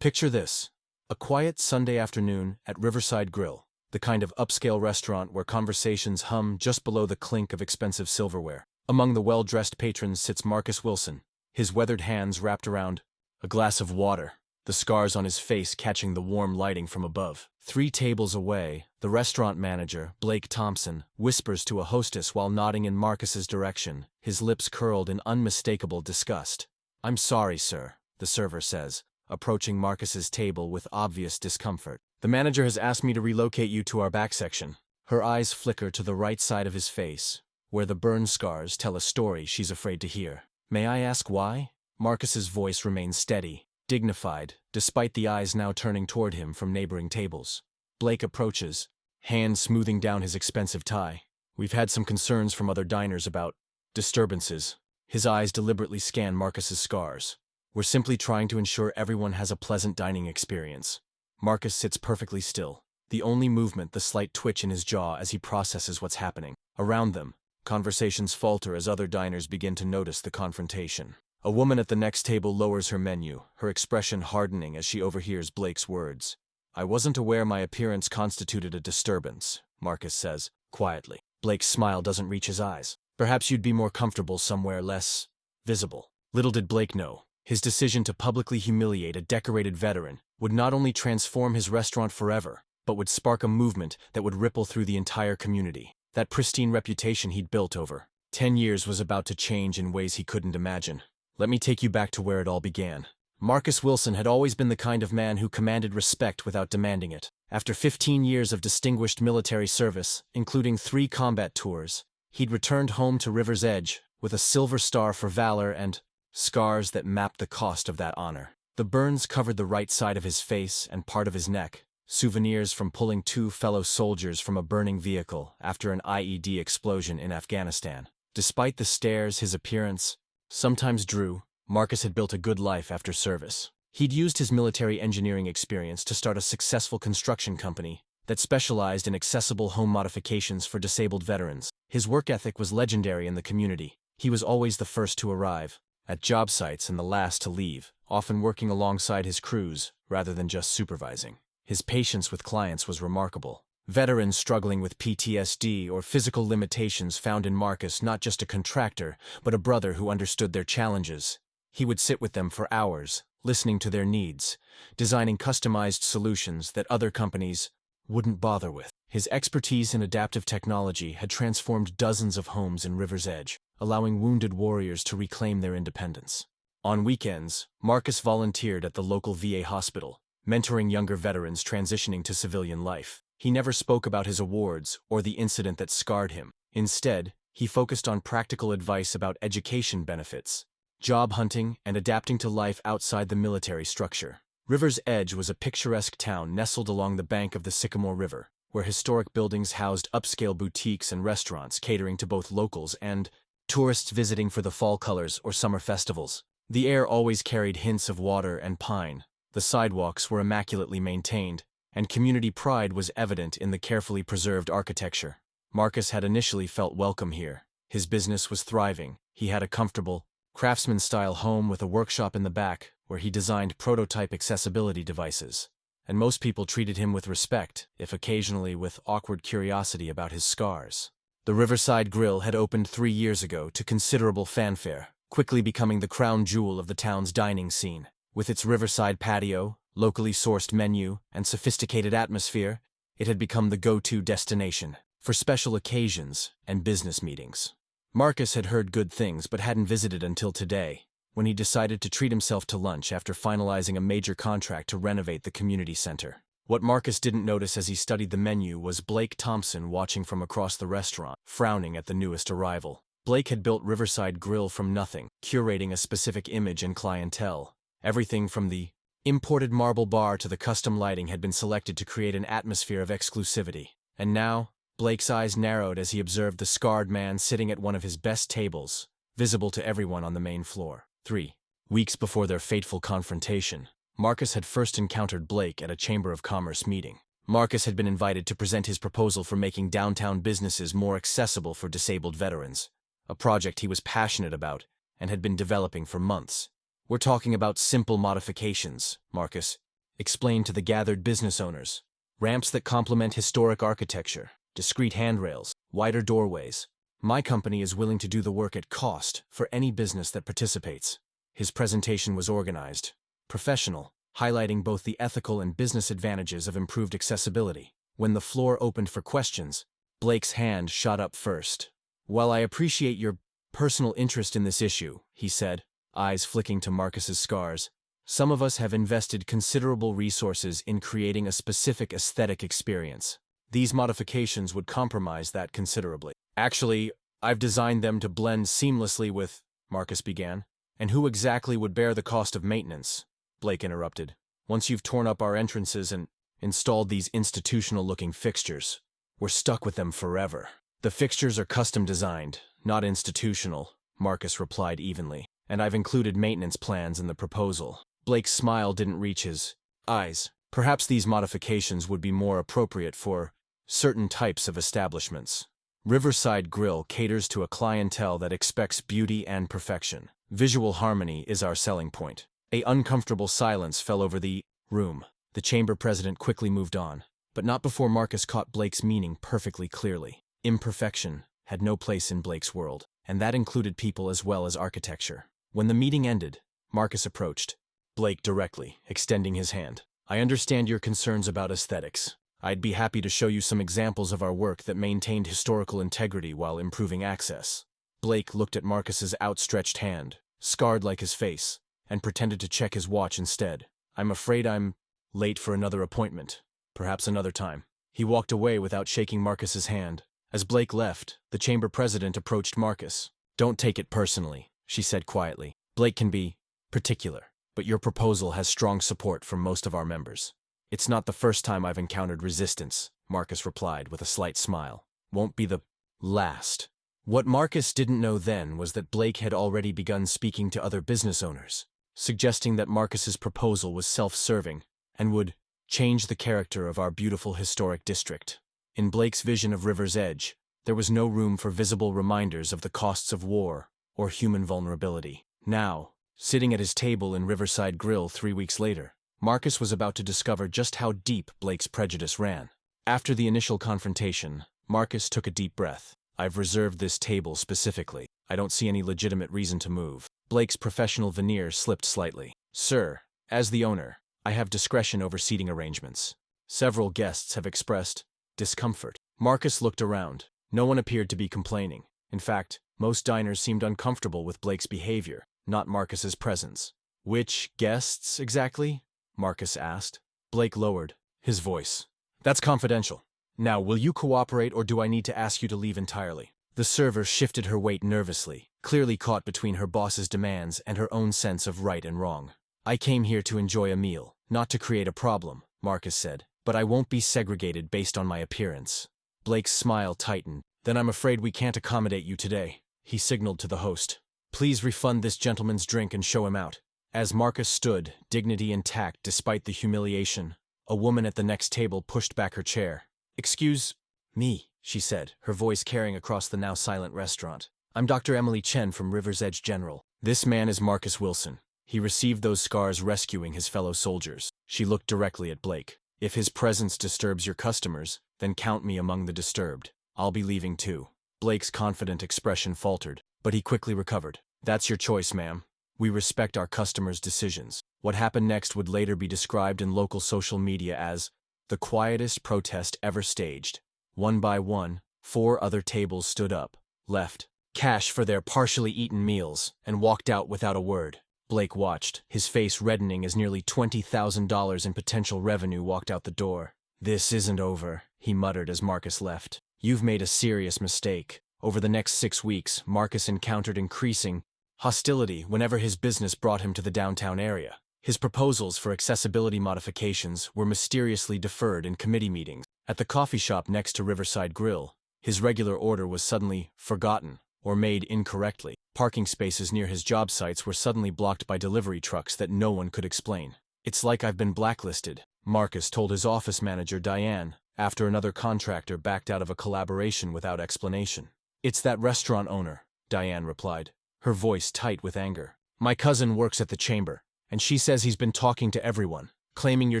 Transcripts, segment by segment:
Picture this: a quiet Sunday afternoon at Riverside Grill, the kind of upscale restaurant where conversations hum just below the clink of expensive silverware. Among the well-dressed patrons sits Marcus Wilson, his weathered hands wrapped around a glass of water, the scars on his face catching the warm lighting from above. 3 tables away, the restaurant manager, Blake Thompson, whispers to a hostess while nodding in Marcus's direction, his lips curled in unmistakable disgust. "I'm sorry, sir," the server says, approaching Marcus's table with obvious discomfort. "The manager has asked me to relocate you to our back section." Her eyes flicker to the right side of his face, where the burn scars tell a story she's afraid to hear. "May I ask why?" Marcus's voice remains steady, dignified, despite the eyes now turning toward him from neighboring tables. Blake approaches, hand smoothing down his expensive tie. "We've had some concerns from other diners about disturbances." His eyes deliberately scan Marcus's scars. "We're simply trying to ensure everyone has a pleasant dining experience." Marcus sits perfectly still, the only movement the slight twitch in his jaw as he processes what's happening. Around them, conversations falter as other diners begin to notice the confrontation. A woman at the next table lowers her menu, her expression hardening as she overhears Blake's words. "I wasn't aware my appearance constituted a disturbance," Marcus says, quietly. Blake's smile doesn't reach his eyes. "Perhaps you'd be more comfortable somewhere less visible." Little did Blake know, his decision to publicly humiliate a decorated veteran would not only transform his restaurant forever, but would spark a movement that would ripple through the entire community. That pristine reputation he'd built over 10 years was about to change in ways he couldn't imagine. Let me take you back to where it all began. Marcus Wilson had always been the kind of man who commanded respect without demanding it. After 15 years of distinguished military service, including 3 combat tours, he'd returned home to River's Edge with a Silver Star for valor and scars that mapped the cost of that honor. The burns covered the right side of his face and part of his neck, souvenirs from pulling 2 fellow soldiers from a burning vehicle after an IED explosion in Afghanistan. Despite the stares his appearance sometimes drew, Marcus had built a good life after service. He'd used his military engineering experience to start a successful construction company that specialized in accessible home modifications for disabled veterans. His work ethic was legendary in the community. He was always the first to arrive at job sites and the last to leave, often working alongside his crews rather than just supervising. His patience with clients was remarkable. Veterans struggling with PTSD or physical limitations found in Marcus not just a contractor, but a brother who understood their challenges. He would sit with them for hours, listening to their needs, designing customized solutions that other companies wouldn't bother with. His expertise in adaptive technology had transformed dozens of homes in River's Edge, allowing wounded warriors to reclaim their independence. On weekends, Marcus volunteered at the local VA hospital, mentoring younger veterans transitioning to civilian life. He never spoke about his awards or the incident that scarred him. Instead, he focused on practical advice about education benefits, job hunting, and adapting to life outside the military structure. River's Edge was a picturesque town nestled along the bank of the Sycamore River, where historic buildings housed upscale boutiques and restaurants catering to both locals and tourists visiting for the fall colors or summer festivals. The air always carried hints of water and pine. The sidewalks were immaculately maintained, and community pride was evident in the carefully preserved architecture. Marcus had initially felt welcome here. His business was thriving. He had a comfortable, craftsman-style home with a workshop in the back where he designed prototype accessibility devices. And most people treated him with respect, if occasionally with awkward curiosity about his scars. The Riverside Grill had opened 3 years ago to considerable fanfare, quickly becoming the crown jewel of the town's dining scene. With its riverside patio, locally sourced menu, and sophisticated atmosphere, it had become the go-to destination for special occasions and business meetings. Marcus had heard good things but hadn't visited until today, when he decided to treat himself to lunch after finalizing a major contract to renovate the community center. What Marcus didn't notice as he studied the menu was Blake Thompson watching from across the restaurant, frowning at the newest arrival. Blake had built Riverside Grill from nothing, curating a specific image and clientele. Everything from the imported marble bar to the custom lighting had been selected to create an atmosphere of exclusivity. And now, Blake's eyes narrowed as he observed the scarred man sitting at one of his best tables, visible to everyone on the main floor. 3 weeks before their fateful confrontation, Marcus had first encountered Blake at a Chamber of Commerce meeting. Marcus had been invited to present his proposal for making downtown businesses more accessible for disabled veterans, a project he was passionate about and had been developing for months. "We're talking about simple modifications, Marcus," explained to the gathered business owners. Ramps that complement historic architecture, discreet handrails, wider doorways. My company is willing to do the work at cost for any business that participates. His presentation was organized, professional, highlighting both the ethical and business advantages of improved accessibility. When the floor opened for questions, Blake's hand shot up first. "While I appreciate your personal interest in this issue," he said, eyes flicking to Marcus's scars, "some of us have invested considerable resources in creating a specific aesthetic experience. These modifications would compromise that considerably." "Actually, I've designed them to blend seamlessly with," Marcus began. "And who exactly would bear the cost of maintenance?" Blake interrupted. "Once you've torn up our entrances and installed these institutional-looking fixtures, we're stuck with them forever." "The fixtures are custom designed, not institutional," Marcus replied evenly. "And I've included maintenance plans in the proposal." Blake's smile didn't reach his eyes. "Perhaps these modifications would be more appropriate for certain types of establishments. Riverside Grill caters to a clientele that expects beauty and perfection. Visual harmony is our selling point." An uncomfortable silence fell over the room. The chamber president quickly moved on, but not before Marcus caught Blake's meaning perfectly clearly. Imperfection had no place in Blake's world, and that included people as well as architecture. When the meeting ended, Marcus approached Blake directly, extending his hand. "I understand your concerns about aesthetics. I'd be happy to show you some examples of our work that maintained historical integrity while improving access." Blake looked at Marcus's outstretched hand, scarred like his face, and pretended to check his watch instead. "I'm afraid I'm late for another appointment. Perhaps another time." He walked away without shaking Marcus's hand. As Blake left, the chamber president approached Marcus. "Don't take it personally," she said quietly. "Blake can be particular, but your proposal has strong support from most of our members." "It's not the first time I've encountered resistance," Marcus replied with a slight smile. "Won't be the last." What Marcus didn't know then was that Blake had already begun speaking to other business owners, suggesting that Marcus's proposal was self-serving and would change the character of our beautiful historic district. In Blake's vision of River's Edge, there was no room for visible reminders of the costs of war or human vulnerability. Now, sitting at his table in Riverside Grill 3 weeks later, Marcus was about to discover just how deep Blake's prejudice ran. After the initial confrontation, Marcus took a deep breath. "I've reserved this table specifically. I don't see any legitimate reason to move." Blake's professional veneer slipped slightly. "Sir, as the owner, I have discretion over seating arrangements. Several guests have expressed discomfort." Marcus looked around. No one appeared to be complaining. In fact, most diners seemed uncomfortable with Blake's behavior, not Marcus's presence. "Which guests, exactly?" Marcus asked. Blake lowered his voice. "That's confidential. Now, will you cooperate or do I need to ask you to leave entirely?" The server shifted her weight nervously, clearly caught between her boss's demands and her own sense of right and wrong. "I came here to enjoy a meal, not to create a problem," Marcus said. "But I won't be segregated based on my appearance." Blake's smile tightened. "Then I'm afraid we can't accommodate you today." He signaled to the host. "Please refund this gentleman's drink and show him out." As Marcus stood, dignity intact despite the humiliation, a woman at the next table pushed back her chair. "Excuse me," she said, her voice carrying across the now silent restaurant. "I'm Dr. Emily Chen from River's Edge General. This man is Marcus Wilson. He received those scars rescuing his fellow soldiers." She looked directly at Blake. "If his presence disturbs your customers, then count me among the disturbed. I'll be leaving too." Blake's confident expression faltered, but he quickly recovered. "That's your choice, ma'am. We respect our customers' decisions." What happened next would later be described in local social media as the quietest protest ever staged. One by one, 4 other tables stood up, left cash for their partially eaten meals, and walked out without a word. Blake watched, his face reddening as nearly $20,000 in potential revenue walked out the door. "This isn't over," he muttered as Marcus left. "You've made a serious mistake." Over the next 6 weeks, Marcus encountered increasing hostility whenever his business brought him to the downtown area. His proposals for accessibility modifications were mysteriously deferred in committee meetings. At the coffee shop next to Riverside Grill, his regular order was suddenly forgotten or made incorrectly. Parking spaces near his job sites were suddenly blocked by delivery trucks that no one could explain. "It's like I've been blacklisted," Marcus told his office manager Diane after another contractor backed out of a collaboration without explanation. "It's that restaurant owner," Diane replied, her voice tight with anger. "My cousin works at the chamber, and she says he's been talking to everyone. claiming you're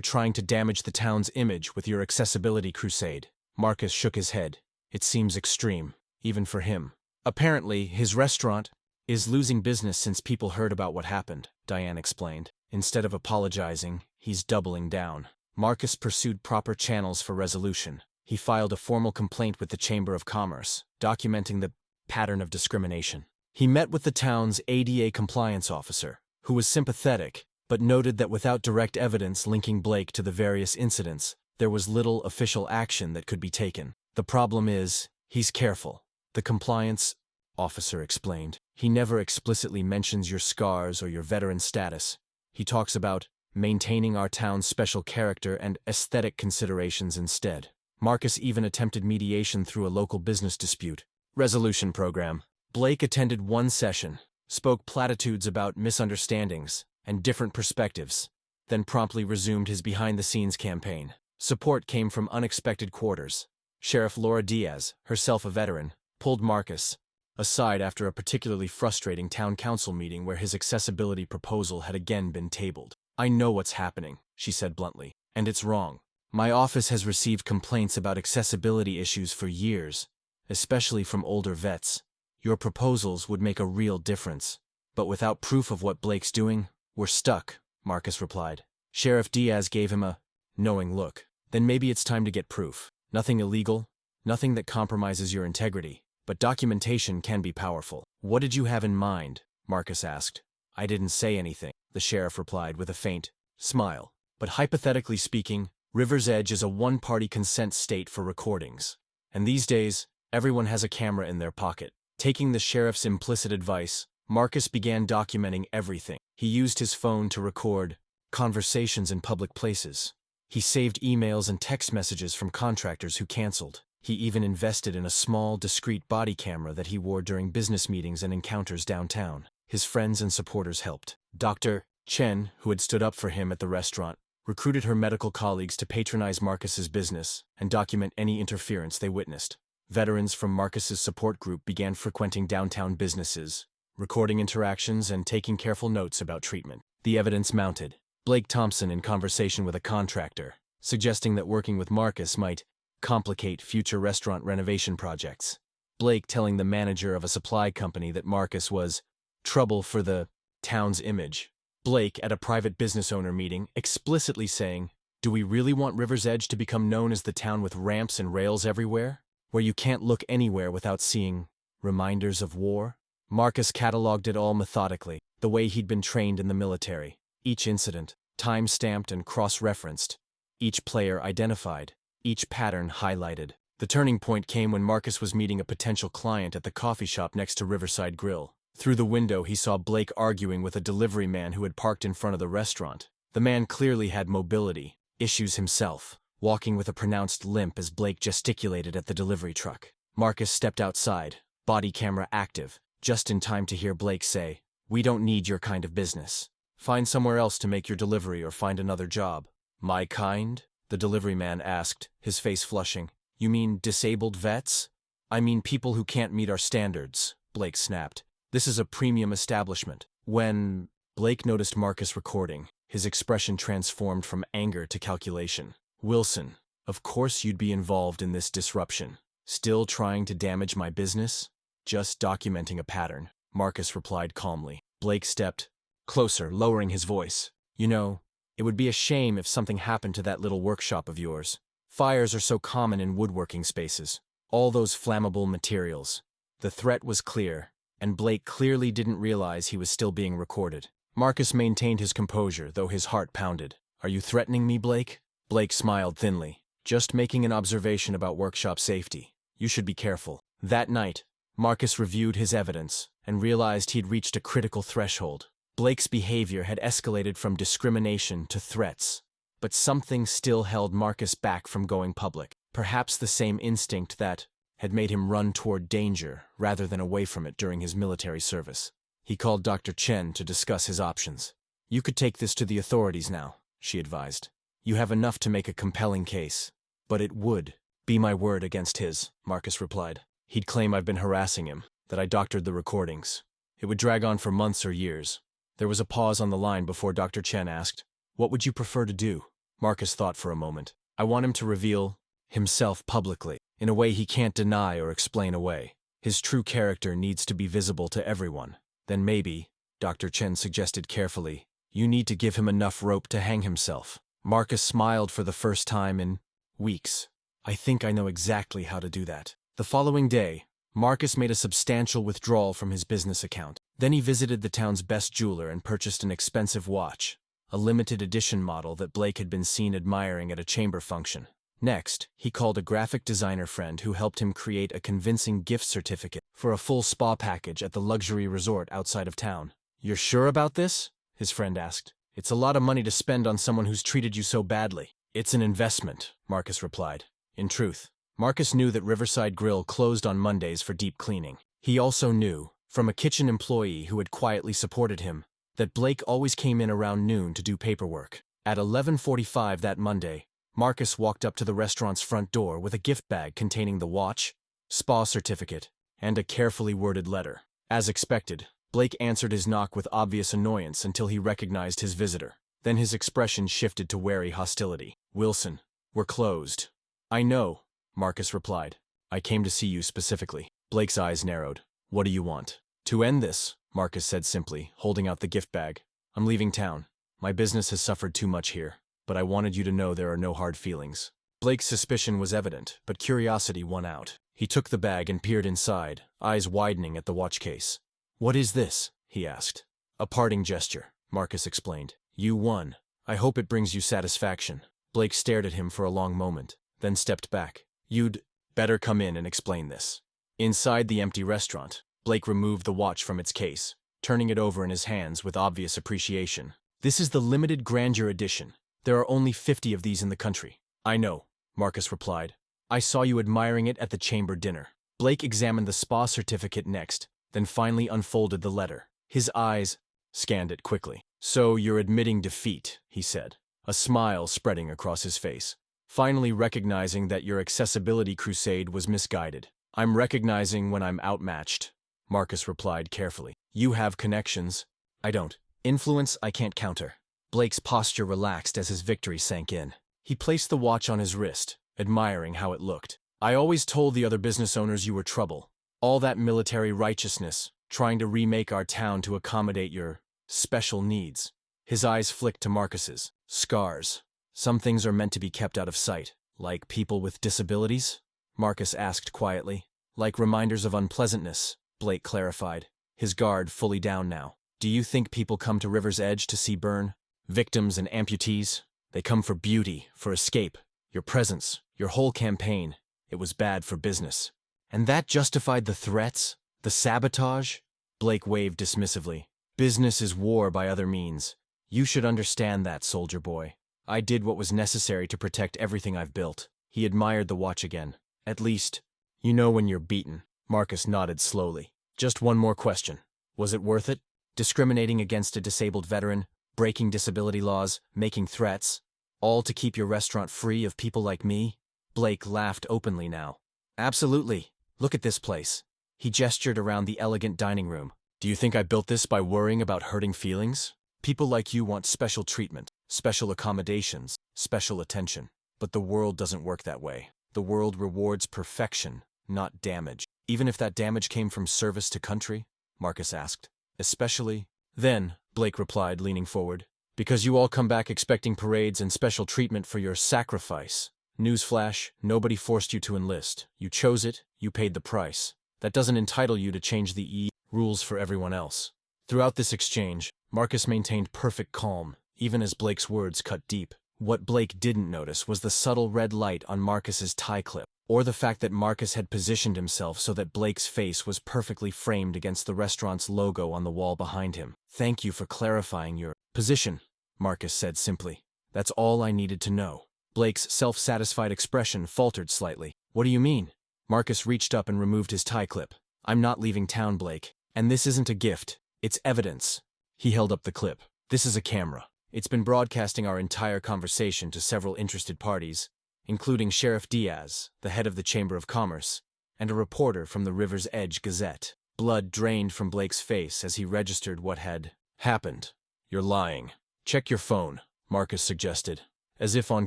trying to damage the town's image with your accessibility crusade. Marcus shook his head. It seems extreme, even for him. Apparently, his restaurant is losing business since people heard about what happened, Diane explained. Instead of apologizing, he's doubling down. Marcus pursued proper channels for resolution. He filed a formal complaint with the Chamber of Commerce, documenting the pattern of discrimination. He met with the town's ADA compliance officer, who was sympathetic, but noted that without direct evidence linking Blake to the various incidents, there was little official action that could be taken. The problem is, he's careful, the compliance officer explained. He never explicitly mentions your scars or your veteran status. He talks about maintaining our town's special character and aesthetic considerations instead. Marcus even attempted mediation through a local business dispute resolution program. Blake attended one session, spoke platitudes about misunderstandings and different perspectives, then promptly resumed his behind-the-scenes campaign. Support came from unexpected quarters. Sheriff Laura Diaz, herself a veteran, pulled Marcus aside after a particularly frustrating town council meeting where his accessibility proposal had again been tabled. "I know what's happening," she said bluntly, "and it's wrong. My office has received complaints about accessibility issues for years, especially from older vets. Your proposals would make a real difference. But without proof of what Blake's doing, we're stuck," Marcus replied. Sheriff Diaz gave him a knowing look. "Then maybe it's time to get proof. Nothing illegal, nothing that compromises your integrity. But documentation can be powerful." "What did you have in mind?" Marcus asked. "I didn't say anything," the sheriff replied with a faint smile. "But hypothetically speaking, River's Edge is a one-party consent state for recordings. And these days, everyone has a camera in their pocket." Taking the sheriff's implicit advice, Marcus began documenting everything. He used his phone to record conversations in public places. He saved emails and text messages from contractors who canceled. He even invested in a small, discreet body camera that he wore during business meetings and encounters downtown. His friends and supporters helped. Dr. Chen, who had stood up for him at the restaurant, recruited her medical colleagues to patronize Marcus's business and document any interference they witnessed. Veterans from Marcus's support group began frequenting downtown businesses, recording interactions and taking careful notes about treatment. The evidence mounted. Blake Thompson in conversation with a contractor, suggesting that working with Marcus might complicate future restaurant renovation projects. Blake telling the manager of a supply company that Marcus was trouble for the town's image. Blake at a private business owner meeting explicitly saying, "Do we really want River's Edge to become known as the town with ramps and rails everywhere, where you can't look anywhere without seeing reminders of war?" Marcus cataloged it all methodically, the way he'd been trained in the military. Each incident, time-stamped and cross-referenced. Each player identified. Each pattern highlighted. The turning point came when Marcus was meeting a potential client at the coffee shop next to Riverside Grill. Through the window, he saw Blake arguing with a delivery man who had parked in front of the restaurant. The man clearly had mobility issues himself, walking with a pronounced limp as Blake gesticulated at the delivery truck. Marcus stepped outside, body camera active, just in time to hear Blake say, "We don't need your kind of business. Find somewhere else to make your delivery or find another job." "My kind?" the delivery man asked, his face flushing. "You mean disabled vets?" "I mean people who can't meet our standards," Blake snapped. "This is a premium establishment." When Blake noticed Marcus recording, his expression transformed from anger to calculation. "Wilson, of course you'd be involved in this disruption. Still trying to damage my business?" "Just documenting a pattern," Marcus replied calmly. Blake stepped closer, lowering his voice. "You know, it would be a shame if something happened to that little workshop of yours. Fires are so common in woodworking spaces. All those flammable materials." The threat was clear, and Blake clearly didn't realize he was still being recorded. Marcus maintained his composure, though his heart pounded. "Are you threatening me, Blake?" Blake smiled thinly. "Just making an observation about workshop safety. You should be careful." That night, Marcus reviewed his evidence and realized he'd reached a critical threshold. Blake's behavior had escalated from discrimination to threats, but something still held Marcus back from going public. Perhaps the same instinct that had made him run toward danger rather than away from it during his military service. He called Dr. Chen to discuss his options. "You could take this to the authorities now," she advised. "You have enough to make a compelling case." "But it would be my word against his," Marcus replied. "He'd claim I've been harassing him, that I doctored the recordings. It would drag on for months or years." There was a pause on the line before Dr. Chen asked, What would you prefer to do? Marcus thought for a moment. I want him to reveal himself publicly, in a way he can't deny or explain away. His true character needs to be visible to everyone. Then maybe, Dr. Chen suggested carefully, you need to give him enough rope to hang himself. Marcus smiled for the first time in weeks. I think I know exactly how to do that. The following day, Marcus made a substantial withdrawal from his business account. Then he visited the town's best jeweler and purchased an expensive watch, a limited edition model that Blake had been seen admiring at a chamber function. Next, he called a graphic designer friend who helped him create a convincing gift certificate for a full spa package at the luxury resort outside of town. You're sure about this? His friend asked. It's a lot of money to spend on someone who's treated you so badly. It's an investment, Marcus replied. In truth, Marcus knew that Riverside Grill closed on Mondays for deep cleaning. He also knew, from a kitchen employee who had quietly supported him, that Blake always came in around noon to do paperwork. At 11:45 that Monday, Marcus walked up to the restaurant's front door with a gift bag containing the watch, spa certificate, and a carefully worded letter. As expected, Blake answered his knock with obvious annoyance until he recognized his visitor. Then his expression shifted to wary hostility. Wilson, we're closed. I know, Marcus replied. I came to see you specifically. Blake's eyes narrowed. What do you want? To end this, Marcus said simply, holding out the gift bag. I'm leaving town. My business has suffered too much here, but I wanted you to know there are no hard feelings. Blake's suspicion was evident, but curiosity won out. He took the bag and peered inside, eyes widening at the watch case. What is this? He asked. A parting gesture, Marcus explained. You won. I hope it brings you satisfaction. Blake stared at him for a long moment, then stepped back. You'd better come in and explain this. Inside the empty restaurant, Blake removed the watch from its case, turning it over in his hands with obvious appreciation. This is the limited grandeur edition. There are only 50 of these in the country. I know, Marcus replied. I saw you admiring it at the chamber dinner. Blake examined the spa certificate next, then finally unfolded the letter. His eyes scanned it quickly. So you're admitting defeat, he said, a smile spreading across his face. Finally recognizing that your accessibility crusade was misguided. I'm recognizing when I'm outmatched, Marcus replied carefully. You have connections. I don't. Influence I can't counter. Blake's posture relaxed as his victory sank in. He placed the watch on his wrist, admiring how it looked. I always told the other business owners you were trouble. All that military righteousness, trying to remake our town to accommodate your special needs. His eyes flicked to Marcus's. Scars. Some things are meant to be kept out of sight. Like people with disabilities? Marcus asked quietly. Like reminders of unpleasantness, Blake clarified, his guard fully down now. Do you think people come to River's Edge to see burn? Victims and amputees? They come for beauty, for escape. Your presence, your whole campaign. It was bad for business. And that justified the threats? The sabotage? Blake waved dismissively. Business is war by other means. You should understand that, soldier boy. I did what was necessary to protect everything I've built. He admired the watch again. At least, you know when you're beaten. Marcus nodded slowly. Just one more question. Was it worth it? Discriminating against a disabled veteran, breaking disability laws, making threats, all to keep your restaurant free of people like me? Blake laughed openly now. Absolutely. Look at this place. He gestured around the elegant dining room. Do you think I built this by worrying about hurting feelings? People like you want special treatment, special accommodations, special attention. But the world doesn't work that way. The world rewards perfection, not damage. Even if that damage came from service to country? Marcus asked. Especially? Then, Blake replied, leaning forward, because you all come back expecting parades and special treatment for your sacrifice. Newsflash, nobody forced you to enlist. You chose it, you paid the price. That doesn't entitle you to change the rules for everyone else. Throughout this exchange, Marcus maintained perfect calm, even as Blake's words cut deep. What Blake didn't notice was the subtle red light on Marcus's tie clip, or the fact that Marcus had positioned himself so that Blake's face was perfectly framed against the restaurant's logo on the wall behind him. Thank you for clarifying your position, Marcus said simply. That's all I needed to know. Blake's self-satisfied expression faltered slightly. What do you mean? Marcus reached up and removed his tie clip. I'm not leaving town, Blake. And this isn't a gift. It's evidence. He held up the clip. This is a camera. It's been broadcasting our entire conversation to several interested parties, including Sheriff Diaz, the head of the Chamber of Commerce, and a reporter from the River's Edge Gazette. Blood drained from Blake's face as he registered what had happened. You're lying. Check your phone, Marcus suggested. As if on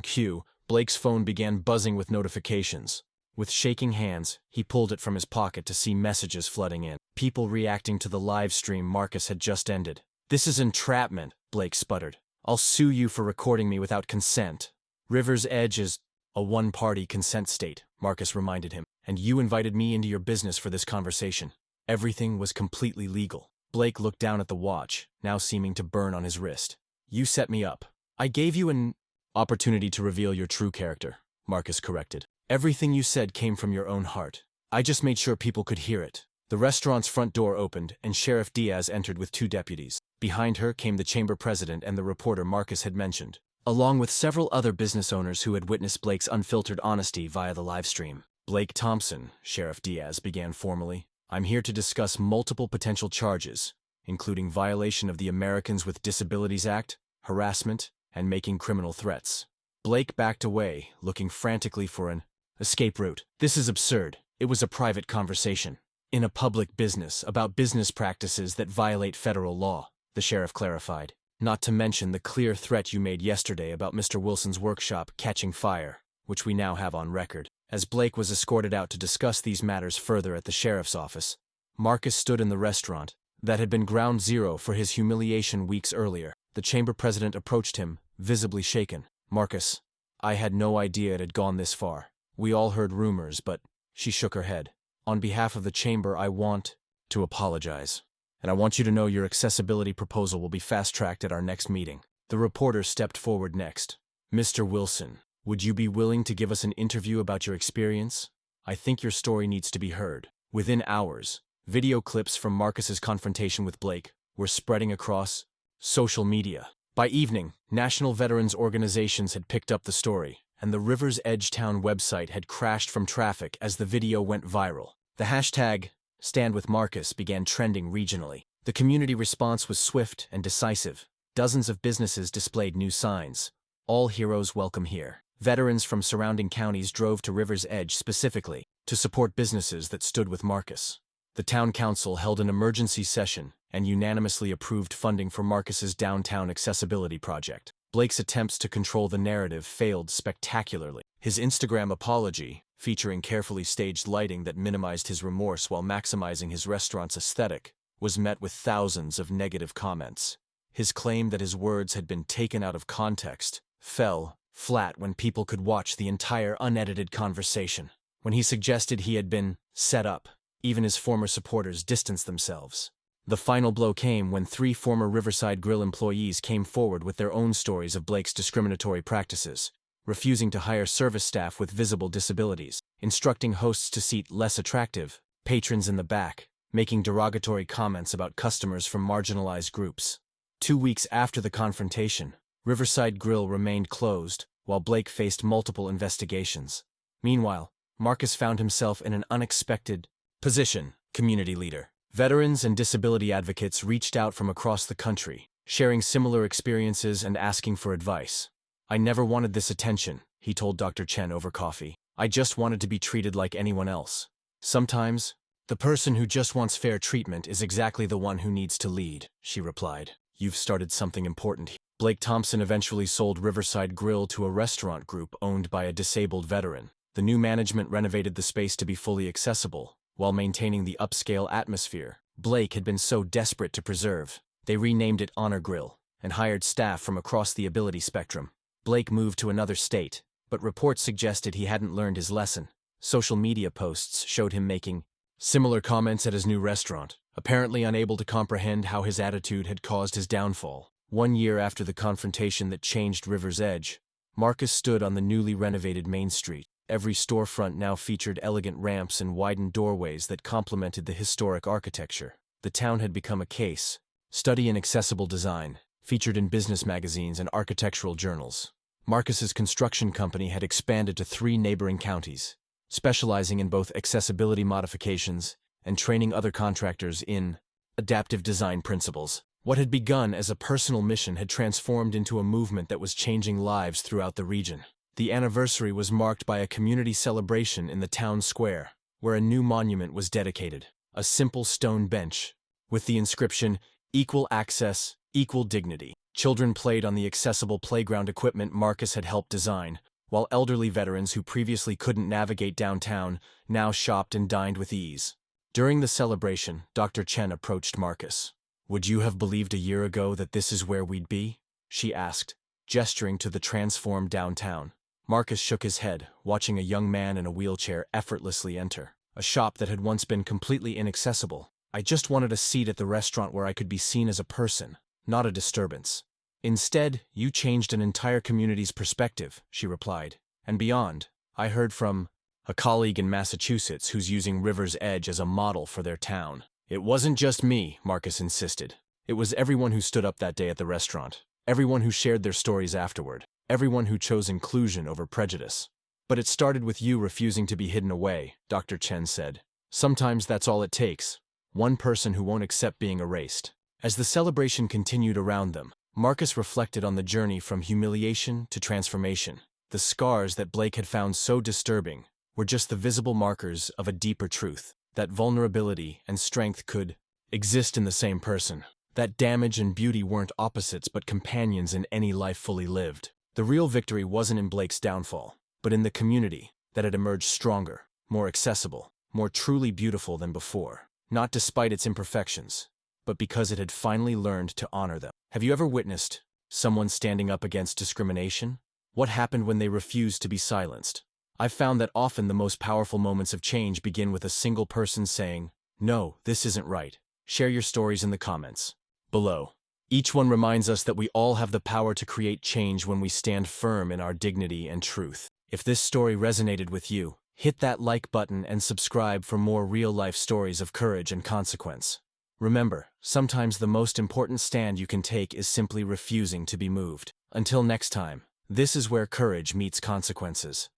cue, Blake's phone began buzzing with notifications. With shaking hands, he pulled it from his pocket to see messages flooding in. People reacting to the live stream Marcus had just ended. "This is entrapment," Blake sputtered. "I'll sue you for recording me without consent." "River's Edge is a one-party consent state," Marcus reminded him, "and you invited me into your business for this conversation. Everything was completely legal." Blake looked down at the watch, now seeming to burn on his wrist. "You set me up. I gave you an opportunity to reveal your true character," Marcus corrected. "Everything you said came from your own heart. I just made sure people could hear it." The restaurant's front door opened, and Sheriff Diaz entered with 2 deputies. Behind her came the chamber president and the reporter Marcus had mentioned, along with several other business owners who had witnessed Blake's unfiltered honesty via the livestream. "Blake Thompson," Sheriff Diaz began formally, "I'm here to discuss multiple potential charges, including violation of the Americans with Disabilities Act, harassment, and making criminal threats." Blake backed away, looking frantically for an escape route. "This is absurd. It was a private conversation. In a public business, about business practices that violate federal law," the sheriff clarified. "Not to mention the clear threat you made yesterday about Mr. Wilson's workshop catching fire, which we now have on record." As Blake was escorted out to discuss these matters further at the sheriff's office, Marcus stood in the restaurant that had been ground zero for his humiliation weeks earlier. The chamber president approached him, visibly shaken. "Marcus, I had no idea it had gone this far. We all heard rumors, but—" She shook her head. "On behalf of the chamber, I want to apologize. And I want you to know your accessibility proposal will be fast-tracked at our next meeting." The reporter stepped forward next. "Mr. Wilson, would you be willing to give us an interview about your experience? I think your story needs to be heard." Within hours, video clips from Marcus's confrontation with Blake were spreading across social media. By evening, national veterans organizations had picked up the story, and the River's Edge Town website had crashed from traffic as the video went viral. The hashtag #StandWithMarcus began trending regionally. The community response was swift and decisive. Dozens of businesses displayed new signs. "All heroes welcome here." Veterans from surrounding counties drove to River's Edge specifically to support businesses that stood with Marcus. The town council held an emergency session and unanimously approved funding for Marcus's downtown accessibility project. Blake's attempts to control the narrative failed spectacularly. His Instagram apology, featuring carefully staged lighting that minimized his remorse while maximizing his restaurant's aesthetic, was met with thousands of negative comments. His claim that his words had been taken out of context fell flat when people could watch the entire unedited conversation. When he suggested he had been set up, even his former supporters distanced themselves. The final blow came when 3 former Riverside Grill employees came forward with their own stories of Blake's discriminatory practices, refusing to hire service staff with visible disabilities, instructing hosts to seat less attractive patrons in the back, making derogatory comments about customers from marginalized groups. 2 weeks after the confrontation, Riverside Grill remained closed, while Blake faced multiple investigations. Meanwhile, Marcus found himself in an unexpected position: community leader. Veterans and disability advocates reached out from across the country, sharing similar experiences and asking for advice. "I never wanted this attention," he told Dr. Chen over coffee. "I just wanted to be treated like anyone else." "Sometimes, the person who just wants fair treatment is exactly the one who needs to lead," she replied. "You've started something important here." Blake Thompson eventually sold Riverside Grill to a restaurant group owned by a disabled veteran. The new management renovated the space to be fully accessible, while maintaining the upscale atmosphere Blake had been so desperate to preserve. They renamed it Honor Grill and hired staff from across the ability spectrum. Blake moved to another state, but reports suggested he hadn't learned his lesson. Social media posts showed him making similar comments at his new restaurant, apparently unable to comprehend how his attitude had caused his downfall. 1 year after the confrontation that changed River's Edge, Marcus stood on the newly renovated Main Street. Every storefront now featured elegant ramps and widened doorways that complemented the historic architecture. The town had become a case study in accessible design, featured in business magazines and architectural journals. Marcus's construction company had expanded to 3 neighboring counties, specializing in both accessibility modifications and training other contractors in adaptive design principles. What had begun as a personal mission had transformed into a movement that was changing lives throughout the region. The anniversary was marked by a community celebration in the town square, where a new monument was dedicated, a simple stone bench, with the inscription, "Equal Access, Equal Dignity." Children played on the accessible playground equipment Marcus had helped design, while elderly veterans who previously couldn't navigate downtown now shopped and dined with ease. During the celebration, Dr. Chen approached Marcus. "Would you have believed a year ago that this is where we'd be?" she asked, gesturing to the transformed downtown. Marcus shook his head, watching a young man in a wheelchair effortlessly enter a shop that had once been completely inaccessible. "I just wanted a seat at the restaurant where I could be seen as a person, not a disturbance." "Instead, you changed an entire community's perspective," she replied. "And beyond, I heard from a colleague in Massachusetts who's using River's Edge as a model for their town." "It wasn't just me," Marcus insisted. "It was everyone who stood up that day at the restaurant, everyone who shared their stories afterward, everyone who chose inclusion over prejudice." "But it started with you refusing to be hidden away," Dr. Chen said. "Sometimes that's all it takes. One person who won't accept being erased." As the celebration continued around them, Marcus reflected on the journey from humiliation to transformation. The scars that Blake had found so disturbing were just the visible markers of a deeper truth, that vulnerability and strength could exist in the same person, that damage and beauty weren't opposites but companions in any life fully lived. The real victory wasn't in Blake's downfall, but in the community that had emerged stronger, more accessible, more truly beautiful than before, not despite its imperfections, but because it had finally learned to honor them. Have you ever witnessed someone standing up against discrimination? What happened when they refused to be silenced? I've found that often the most powerful moments of change begin with a single person saying, "No, this isn't right." Share your stories in the comments below. Each one reminds us that we all have the power to create change when we stand firm in our dignity and truth. If this story resonated with you, hit that like button and subscribe for more real-life stories of courage and consequence. Remember, sometimes the most important stand you can take is simply refusing to be moved. Until next time, this is where courage meets consequences.